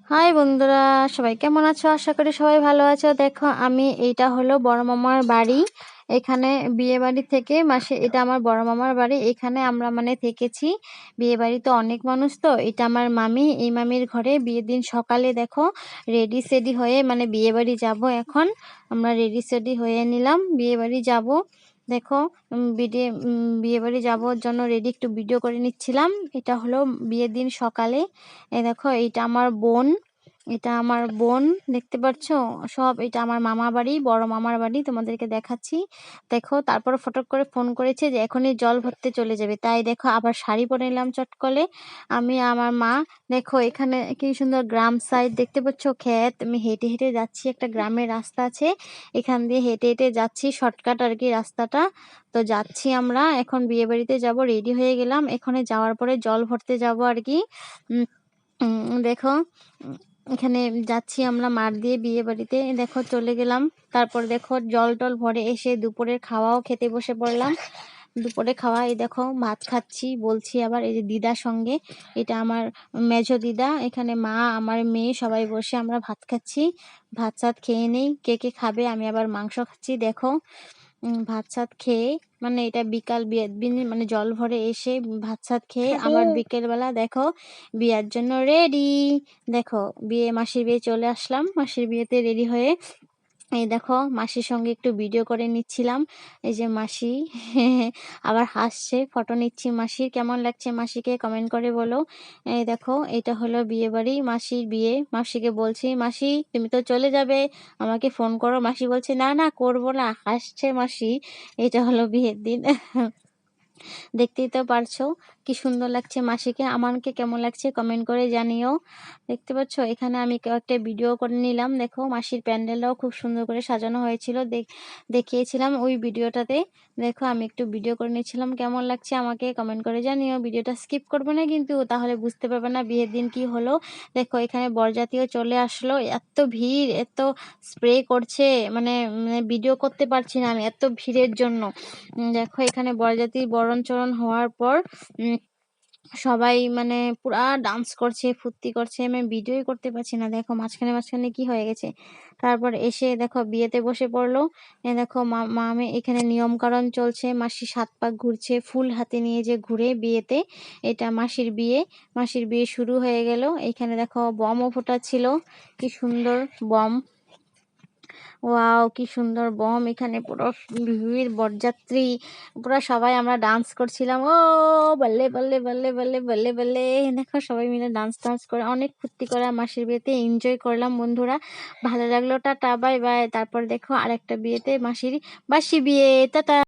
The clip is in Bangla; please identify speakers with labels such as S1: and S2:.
S1: হাই বন্ধুরা, সবাই কেমন আছো? আশা করি সবাই ভালো আছো। দেখো এইটা হলো বড় মামার বাড়ি। এখানে বিয়ে বাড়ি থেকে এটা আমার বড় মামার বাড়ি। এখানে আমরা থেকেছি। বিয়ে বাড়িতে অনেক মানুষ, তো এটা আমার মামি। এই মামির ঘরে বিয়ের দিন সকালে দেখো রেডি সেডি হয়ে বিয়ে বাড়ি যাবো। এখন আমরা রেডি সেডি হয়ে নিলাম, বিয়ে বাড়ি যাবো। দেখো বিয়ে বাড়ি যাবোর জন্য রেডি, একটু ভিডিও করে নিচ্ছিলাম। এটা হলো বিয়ের দিন সকালে। দেখো এটা আমার বোন, দেখতে পাচ্ছ? এটা আমার মামা বাড়ি, বড় মামার বাড়ি, তোমাদেরকে দেখাচ্ছি। দেখো তারপর ফটো করে ফোন করেছে যে এখনই জল ভরতে চলে যাবে, তাই দেখো আবার শাড়ি পরে নিলাম চট করে আমি আমার মা। দেখো এখানে কি সুন্দর গ্রাম সাইড, দেখতে পাচ্ছ ক্ষেত। আমি হেঁটে হেঁটে যাচ্ছি, একটা গ্রামের রাস্তা আছে, এখান দিয়ে হেঁটে হেঁটে যাচ্ছি, শর্টকাট আর কি রাস্তাটা। তো যাচ্ছি আমরা, এখন বিয়ে বাড়িতে যাব, রেডি হয়ে গেলাম। এখানে যাওয়ার পরে জল ভরতে যাব আর কি। দেখো এখানে যাচ্ছি আমরা মাঠ দিয়ে বিয়ে বাড়িতে। দেখো চলে গেলাম, তারপর দেখো জল টল ভরে এসে দুপুরের খাওয়াও খেতে বসে পড়লাম। দুপুরে খাওয়া, এই দেখো ভাত খাচ্ছি, বলছি আবার এই যে দিদার সঙ্গে, এটা আমার মেজো দিদা, এখানে মা, আমার মেয়ে, সবাই বসে আমরা ভাত খাচ্ছি। ভাত সাত খেয়ে নেই, কে কে খাবে। আমি আবার মাংস খাচ্ছি। দেখো ভাত সাত খেয়ে, এটা বিকাল বিয়ের দিন, জল ভরে এসে ভাত সাত খেয়ে আবার বিকেল বেলা দেখো বিয়ের জন্য রেডি। দেখো মাসির বিয়ে চলে আসলাম, মাসির বিয়েতে রেডি হয়ে এই দেখো মাসির সঙ্গে একটু ভিডিও করে নিচ্ছিলাম। এই যে মাসি আবার হাসছে, ফটো নিচ্ছি মাসির। কেমন লাগছে মাসিকে কমেন্ট করে বলো। এই দেখো এটা হলো বিয়ে বাড়ি, মাসির বিয়ে। মাসিকে বলছি, মাসি তুমি তো চলে যাবে, আমাকে ফোন করো। মাসি বলছে না না, করবো না। হাসছে মাসি। এটা হলো বিয়ের দিন। দেখতেই তো পারছো কি সুন্দর লাগছে মাসিকে। আমাকে কেমন লাগছে কমেন্ট করে জানিও। দেখতে পাচ্ছ এখানে আমি কয়েকটা ভিডিও করে নিলাম। দেখো মাসির প্যান্ডেলটাও খুব সুন্দর করে সাজানো হয়েছিল, দেখিয়েছিলাম ওই ভিডিওটাতে। দেখো আমি একটু ভিডিও করে নিচ্ছিলাম, কেমন লাগছে আমাকে কমেন্ট করে জানিও। ভিডিওটা স্কিপ করবে না কিন্তু, তাহলে বুঝতে পারবে না বিয়ের দিন কি হলো। দেখো এখানে বরযাত্রীও চলে আসলো, এত ভিড়, এত স্প্রে করছে, ভিডিও করতে পারছি না আমি এত ভিড়ের জন্য। দেখো এখানে বরযাত্রী বরণ হওয়ার পর সবাই পুরা ডান্স করছে, ফুর্তি করছে, আমি ভিডিওই করতে পারছি না। দেখো মাঝখানে মাঝখানে কি হয়ে গেছে। তারপর এসে দেখো বিয়েতে বসে পড়লো। দেখো মামে এখানে নিয়ম কারণ চলছে, মাসি 7 পাক ঘুরছে, ফুল হাতে নিয়ে যে ঘুরে বিয়েতে। এটা মাসির বিয়ে। মাসির বিয়ে শুরু হয়ে গেল। এখানে দেখো বমও ফোটাচ্ছিল, কি সুন্দর বম। ওয়াও কি সুন্দর বম। এখানে পুরো ভিড়, বরযাত্রী পুরো সবাই আমরা ডান্স করছিলাম। ও বল্লে বল্লে বল্লে বল্লে বল্লে বল্লে। দেখো সবাই মিলে ডান্স টান্স করে অনেক ফুর্তি করে মাসির বিয়েতে এনজয় করলাম বন্ধুরা। ভালো লাগলো, টাটা বাই বাই। তারপর দেখো আরেকটা বিয়েতে মাসির বাসি বিয়ে, টাটা।